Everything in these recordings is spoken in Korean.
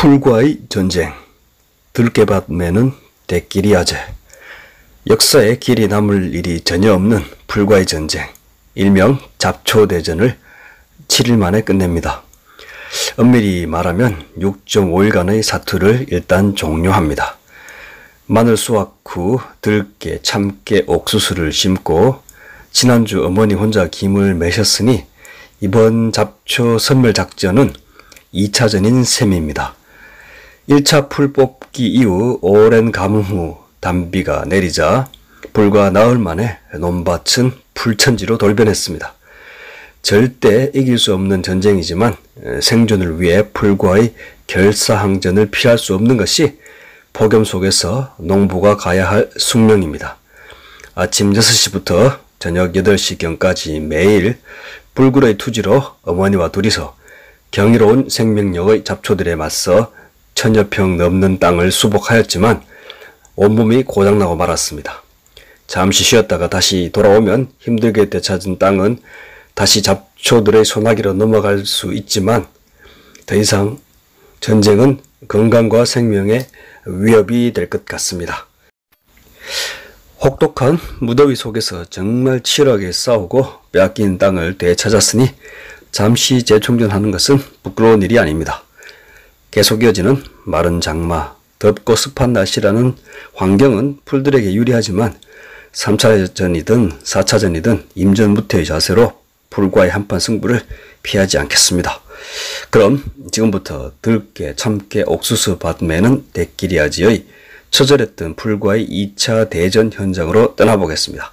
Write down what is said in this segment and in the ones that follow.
풀과의 전쟁, 들깨밭 매는 대끼리 아재. 역사에 길이 남을 일이 전혀 없는 풀과의 전쟁, 일명 잡초대전을 7일 만에 끝냅니다. 엄밀히 말하면 6.5일간의 사투를 일단 종료합니다. 마늘 수확 후 들깨, 참깨, 옥수수를 심고 지난주 어머니 혼자 김을 매셨으니 이번 잡초 선멸 작전은 2차전인 셈입니다. 1차 풀 뽑기 이후 오랜 가뭄 후 단비가 내리자 불과 나흘 만에 논밭은 풀천지로 돌변했습니다. 절대 이길 수 없는 전쟁이지만 생존을 위해 풀과의 결사항전을 피할 수 없는 것이 폭염 속에서 농부가 가야 할 숙명입니다. 아침 6시부터 저녁 8시경까지 매일 불굴의 투지로 어머니와 둘이서 경이로운 생명력의 잡초들에 맞서 1000여 평 넘는 땅을 수복하였지만 온몸이 고장나고 말았습니다. 잠시 쉬었다가 다시 돌아오면 힘들게 되찾은 땅은 다시 잡초들의 소나기로 넘어갈 수 있지만 더 이상 전쟁은 건강과 생명에 위협이 될 것 같습니다. 혹독한 무더위 속에서 정말 치열하게 싸우고 빼앗긴 땅을 되찾았으니 잠시 재충전하는 것은 부끄러운 일이 아닙니다. 계속 이어지는 마른 장마, 덥고 습한 날씨라는 환경은 풀들에게 유리하지만 3차전이든 4차전이든 임전무태의 자세로 풀과의 한판 승부를 피하지 않겠습니다. 그럼 지금부터 들깨, 참깨, 옥수수 밭 매는 대끼리아지의 처절했던 풀과의 2차 대전 현장으로 떠나보겠습니다.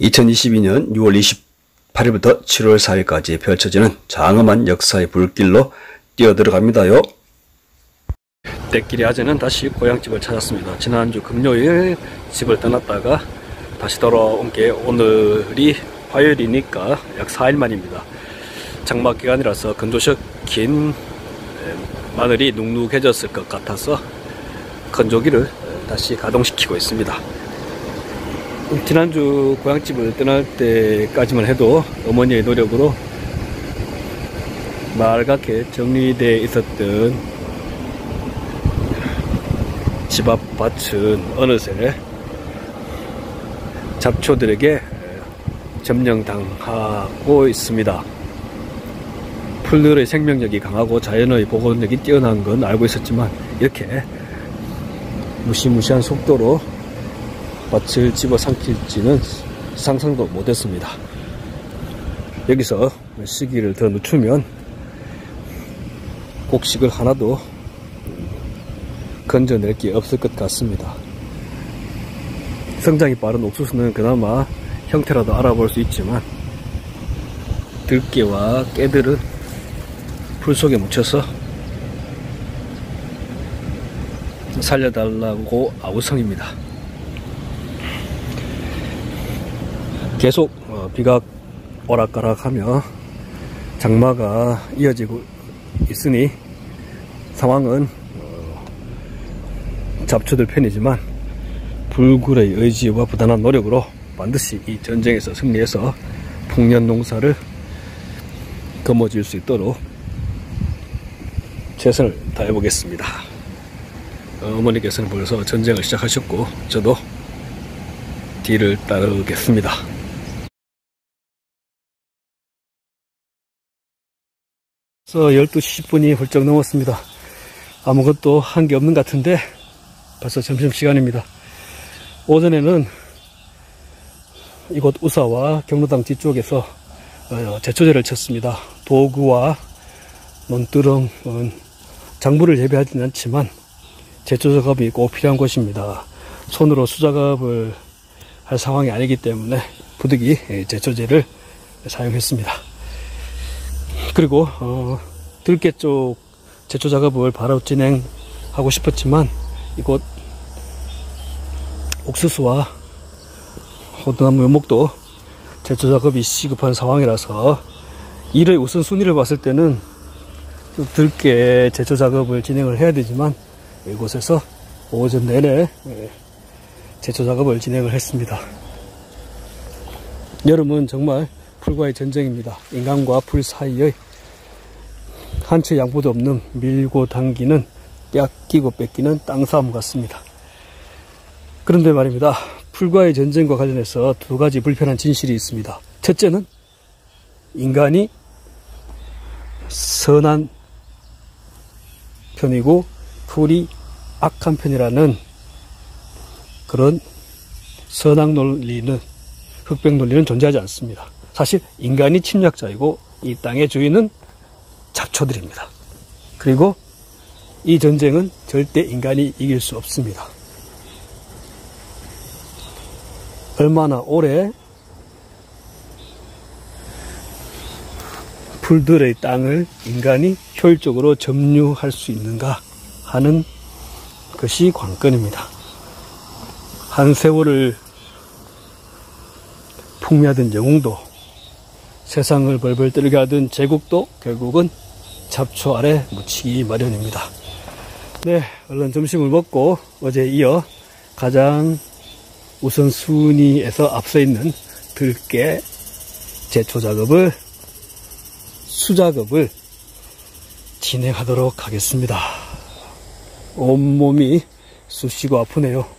2022년 6월 28일부터 7월 4일까지 펼쳐지는 장엄한 역사의 불길로 뛰어들어갑니다요. 대끼리 아재는 다시 고향집을 찾았습니다. 지난주 금요일 집을 떠났다가 다시 돌아온 게 오늘이 화요일이니까 약 4일 만입니다. 장마 기간이라서 건조시킨 마늘이 눅눅해졌을 것 같아서 건조기를 다시 가동시키고 있습니다. 지난주 고향집을 떠날 때까지만 해도 어머니의 노력으로 맑게 정리되어 있었던 집 앞 밭은 어느새 잡초들에게 점령당하고 있습니다. 풀들의 생명력이 강하고 자연의 복원력이 뛰어난 건 알고 있었지만 이렇게 무시무시한 속도로 밭을 집어삼킬지는 상상도 못했습니다. 여기서 시기를 더 늦추면 곡식을 하나도 건져낼 게 없을 것 같습니다. 성장이 빠른 옥수수는 그나마 형태라도 알아볼 수 있지만 들깨와 깨들은 풀 속에 묻혀서 살려달라고 아우성입니다. 계속 비가 오락가락하며 장마가 이어지고 있으니 상황은 잡초들 편이지만 불굴의 의지와 부단한 노력으로 반드시 이 전쟁에서 승리해서 풍년 농사를 거머쥘 수 있도록 최선을 다해보겠습니다. 어머니께서는 벌써 전쟁을 시작하셨고 저도 뒤를 따르겠습니다. 12시 10분이 훌쩍 넘었습니다. 아무것도 한 게 없는 것 같은데 벌써 점심시간입니다. 오전에는 이곳 우사와 경로당 뒤쪽에서 제초제를 쳤습니다. 도구와 논두렁은 작물을 재배하지는 않지만 제초 작업이 꼭 필요한 곳입니다. 손으로 수작업을 할 상황이 아니기 때문에 부득이 제초제를 사용했습니다. 그리고 들깨 쪽 제초 작업을 바로 진행하고 싶었지만 이곳 옥수수와 호두나무 묘목도 제초 작업이 시급한 상황이라서 일의 우선순위를 봤을 때는 들깨 제초 작업을 진행을 해야 되지만 이곳에서 오전 내내 제초 작업을 진행을 했습니다. 여름은 정말 풀과의 전쟁입니다. 인간과 풀 사이의 한 채 양보도 없는 밀고 당기는 뺏기고 뺏기는 땅싸움 같습니다. 그런데 말입니다. 풀과의 전쟁과 관련해서 두 가지 불편한 진실이 있습니다. 첫째는 인간이 선한 편이고 풀이 악한 편이라는 그런 선악 논리는, 흑백 논리는 존재하지 않습니다. 사실 인간이 침략자이고 이 땅의 주인은 잡초들입니다. 그리고 이 전쟁은 절대 인간이 이길 수 없습니다. 얼마나 오래 풀들의 땅을 인간이 효율적으로 점유할 수 있는가 하는 것이 관건입니다. 한 세월을 풍미하던 영웅도, 세상을 벌벌 떨게 하던 제국도 결국은 잡초 아래 묻히기 마련입니다. 네, 얼른 점심을 먹고 어제에 이어 가장 우선순위에서 앞서 있는 들깨 제초 작업을, 수작업을 진행하도록 하겠습니다. 온몸이 쑤시고 아프네요.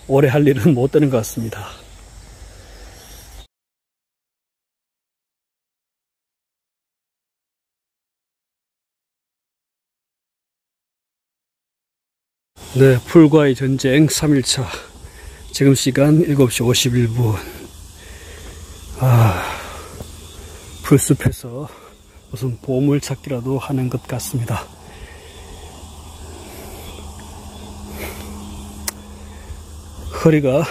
오래 할 일은 못 되는 것 같습니다. 네, 풀과의 전쟁 3일차. 지금 시간 7시 51분. 풀숲에서 무슨 보물 찾기라도 하는 것 같습니다. 허리가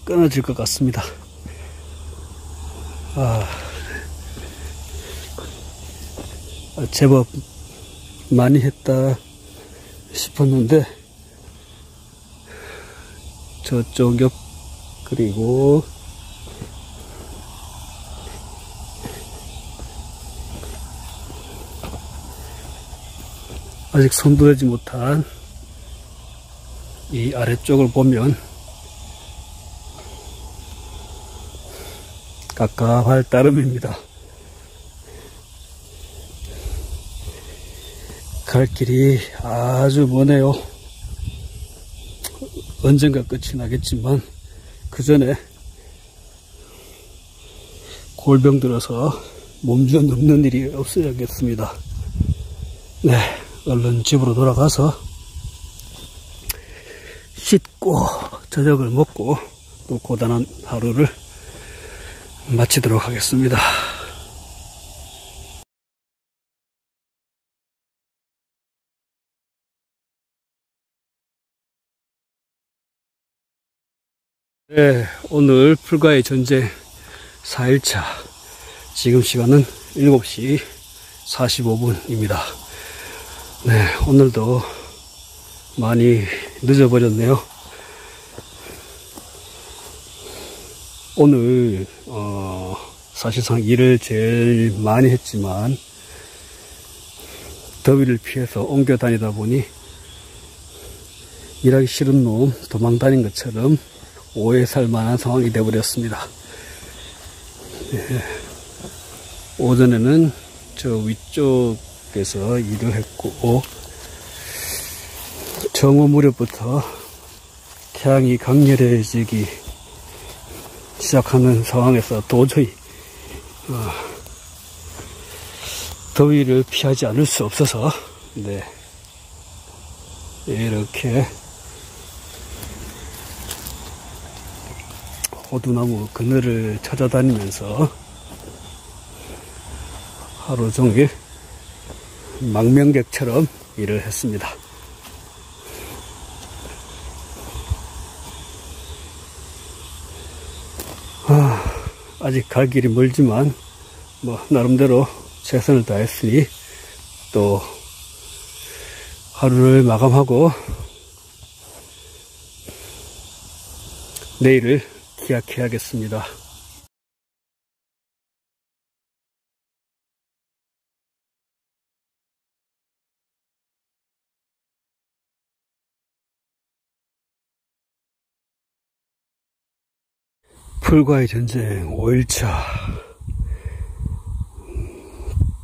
끊어질 것 같습니다. 제법 많이 했다 싶었는데 저쪽 옆, 그리고 아직 선도하지 못한 이 아래쪽을 보면 깝깝할 따름입니다. 갈 길이 아주 머네요. 언젠가 끝이 나겠지만 그 전에 골병 들어서 몸져 눕는 일이 없어야겠습니다. 네, 얼른 집으로 돌아가서 씻고 저녁을 먹고 또 고단한 하루를 마치도록 하겠습니다. 네, 오늘 풀과의 전쟁 4일차. 지금 시간은 7시 45분입니다. 네, 오늘도 많이 늦어버렸네요. 오늘 사실상 일을 제일 많이 했지만 더위를 피해서 옮겨 다니다 보니 일하기 싫은 놈 도망 다닌 것처럼 오해 살 만한 상황이 되어버렸습니다. 네. 오전에는 저 위쪽에서 일을 했고 정오 무렵부터 태양이 강렬해지기 시작하는 상황에서 도저히 더위를 피하지 않을 수 없어서 네, 이렇게 호두나무 그늘을 찾아다니면서 하루 종일 망명객처럼 일을 했습니다. 아직 갈 길이 멀지만 나름대로 최선을 다했으니 또 하루를 마감하고 내일을 기약해야겠습니다. 풀과의 전쟁 5일차.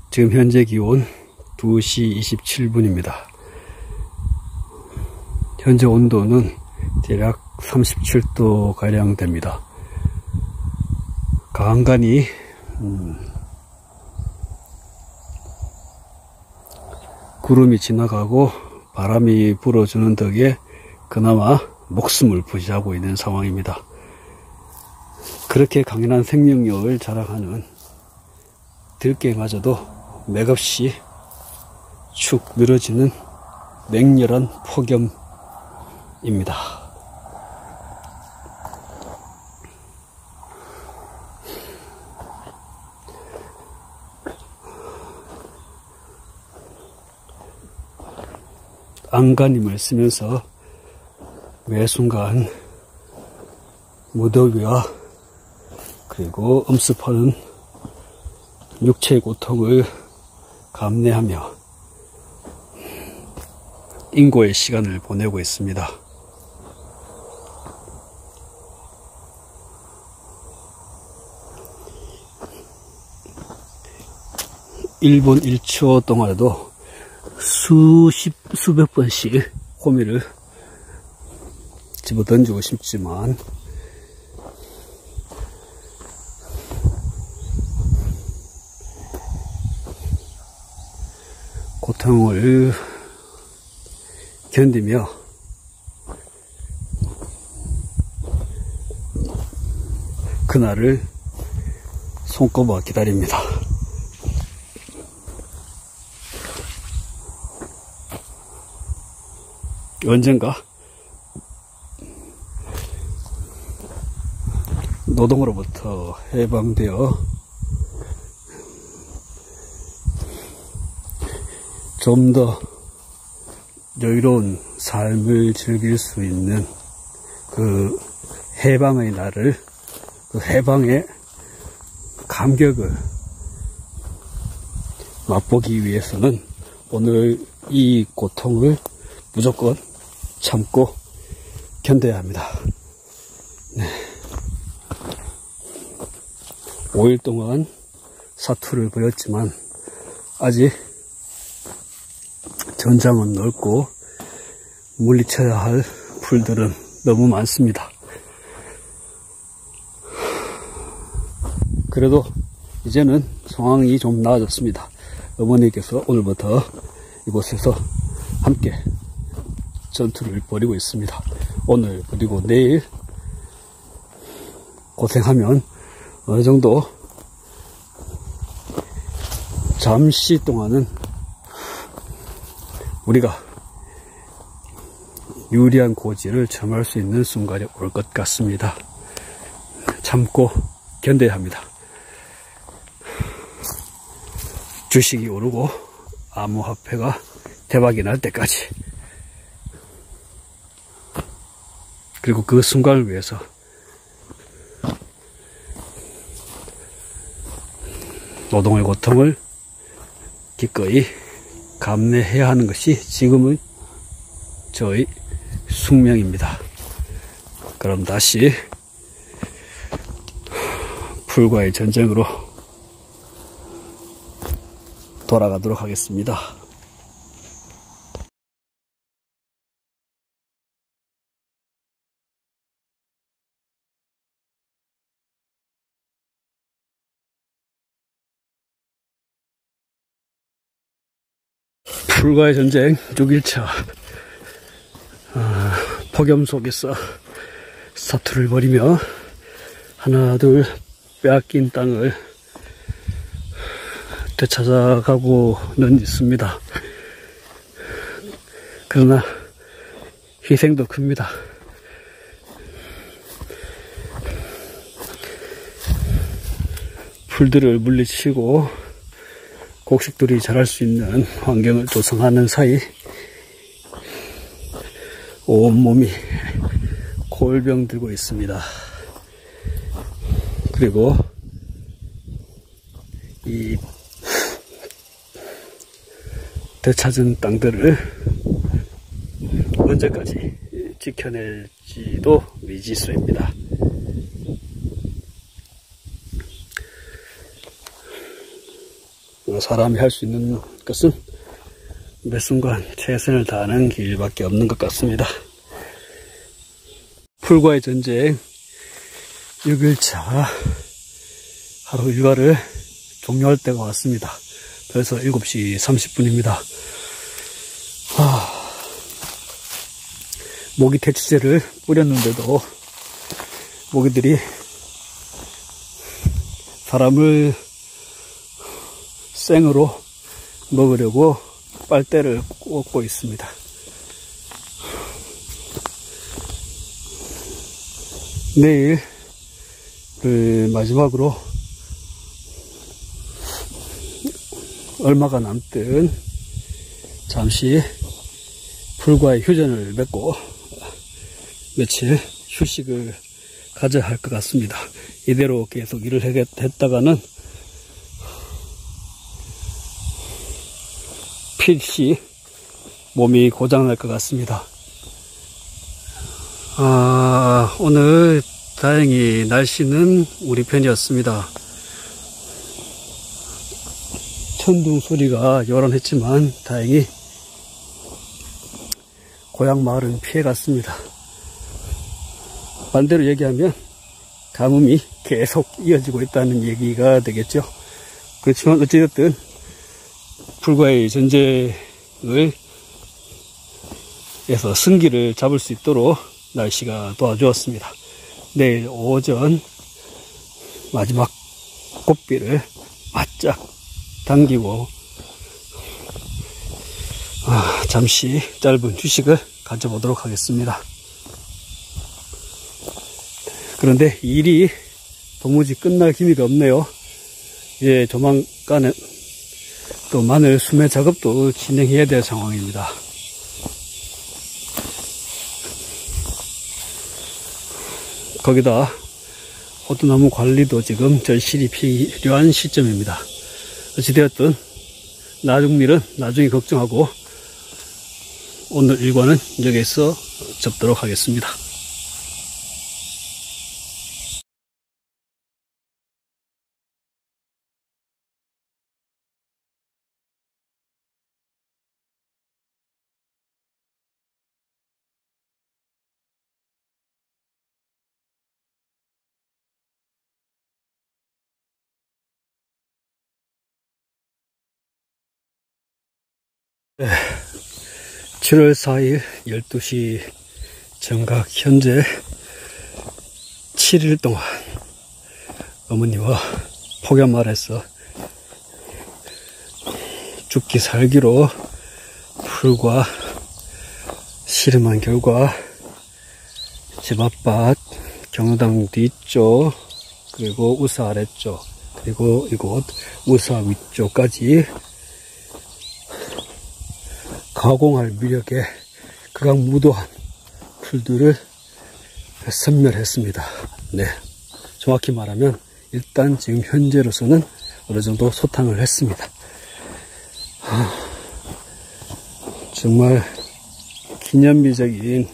지금 현재 기온 2시 27분입니다. 현재 온도는 대략 37도 가량 됩니다. 간간히 구름이 지나가고 바람이 불어주는 덕에 그나마 목숨을 부지하고 있는 상황입니다. 그렇게 강인한 생명력을 자랑하는 들깨마저도 맥없이 축 늘어지는 맹렬한 폭염입니다. 안간힘을 쓰면서 매 순간 무더위와 그리고 엄습하는 육체의 고통을 감내하며 인고의 시간을 보내고 있습니다. 일본 1초 동안에도 수백 번씩 호미를 집어 던지고 싶지만 고통을 견디며 그날을 손꼽아 기다립니다. 언젠가 노동으로부터 해방되어 좀 더 여유로운 삶을 즐길 수 있는 그 해방의 날을, 그 해방의 감격을 맛보기 위해서는 오늘 이 고통을 무조건 참고 견뎌야 합니다. 네. 5일 동안 사투를 벌였지만 아직 전장은 넓고 물리쳐야 할 풀들은 너무 많습니다. 그래도 이제는 상황이 좀 나아졌습니다. 어머니께서 오늘부터 이곳에서 함께 전투를 벌이고 있습니다. 오늘 그리고 내일 고생하면 어느 정도 잠시 동안은 우리가 유리한 고지를 점할 수 있는 순간이 올 것 같습니다. 참고 견뎌야 합니다. 주식이 오르고 암호화폐가 대박이 날 때까지, 그리고 그 순간을 위해서 노동의 고통을 기꺼이 감내해야 하는 것이 지금은 저의 숙명입니다. 그럼 다시 풀과의 전쟁으로 돌아가도록 하겠습니다. 풀과의 전쟁 6일차. 폭염 속에서 사투를 벌이며 하나 둘 빼앗긴 땅을 되찾아가고는 있습니다. 그러나 희생도 큽니다. 풀들을 물리치고 곡식들이 자랄 수 있는 환경을 조성하는 사이 온몸이 골병 들고 있습니다. 그리고 이 되찾은 땅들을 언제까지 지켜낼지도 미지수입니다. 사람이 할 수 있는 것은 매 순간 최선을 다하는 길밖에 없는 것 같습니다. 풀과의 전쟁 6일차 하루 일과를 종료할 때가 왔습니다. 벌써 7시 30분입니다. 모기 퇴치제를 뿌렸는데도 모기들이 사람을 생으로 먹으려고 빨대를 꽂고 있습니다. 내일 마지막으로 얼마가 남든 잠시 풀과의 휴전을 맺고 며칠 휴식을 가져야 할 것 같습니다. 이대로 계속 일을 했다가는 필시 몸이 고장날 것 같습니다. 오늘 다행히 날씨는 우리 편이었습니다. 천둥 소리가 요란했지만 다행히 고향 마을은 피해갔습니다. 반대로 얘기하면 가뭄이 계속 이어지고 있다는 얘기가 되겠죠. 그렇지만 어찌됐든 풀과의 전쟁을 에서 승기를 잡을 수 있도록 날씨가 도와주었습니다. 내일 오전 마지막 꽃비를 바짝 당기고 잠시 짧은 휴식을 가져보도록 하겠습니다. 그런데 일이 도무지 끝날 기미가 없네요. 이제 조만간에 또 마늘 수매 작업도 진행해야 될 상황입니다. 거기다 호두나무 관리도 지금 절실히 필요한 시점입니다. 어찌되었든 나중 일은 나중에 걱정하고 오늘 일과는 여기서 접도록 하겠습니다. 네, 7월 4일 12시 정각 현재 7일 동안 어머니와 폭염마을에서 죽기 살기로 풀과 씨름한 결과 집 앞밭, 경로당 뒤쪽, 그리고 우사 아래쪽, 그리고 이곳 우사 위쪽까지 가공할 미력에 극악무도한 풀들을 섬멸했습니다. 네, 정확히 말하면 일단 지금 현재로서는 어느 정도 소탕을 했습니다. 정말 기념비적인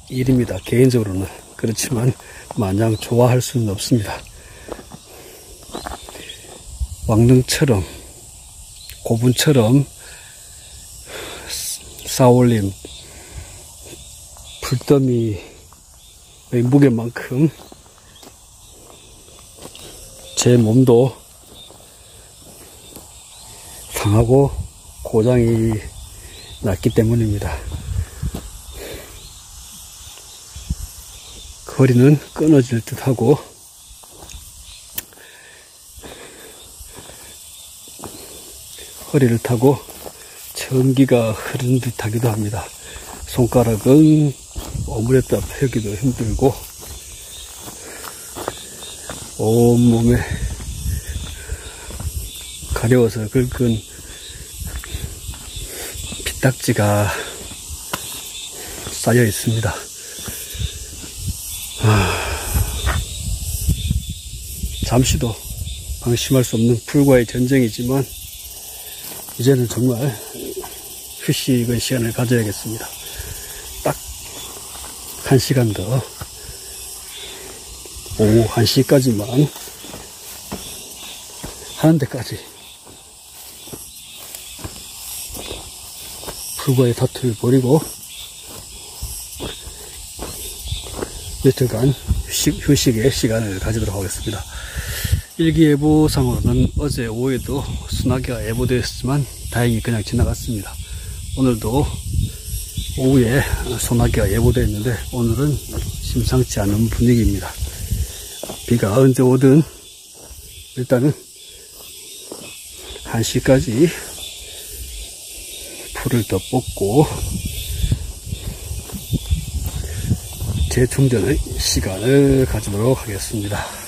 일입니다. 개인적으로는. 그렇지만 마냥 좋아할 수는 없습니다. 왕릉처럼 고분처럼 쌓아올린 풀더미의 무게만큼 제 몸도 상하고 고장이 났기 때문입니다. 거리는 끊어질 듯하고 허리를 타고 전기가 흐르는 듯 하기도 합니다. 손가락은 오므렸다 펴기도 힘들고 온몸에 가려워서 긁은 피딱지가 쌓여 있습니다. 잠시도 방심할 수 없는 풀과의 전쟁이지만 이제는 정말 휴식의 시간을 가져야겠습니다. 딱 1시간 더 오후 1시까지만 하는 데까지 풀과의 다툼을 벌이고 며칠간 휴식의 시간을 가지도록 하겠습니다. 일기예보상으로는 어제 오후에도 소나기가 예보되었지만 다행히 그냥 지나갔습니다. 오늘도 오후에 소나기가 예보되었는데 오늘은 심상치 않은 분위기입니다. 비가 언제 오든 일단은 1시까지 풀을 더 뽑고 재충전의 시간을 가지도록 하겠습니다.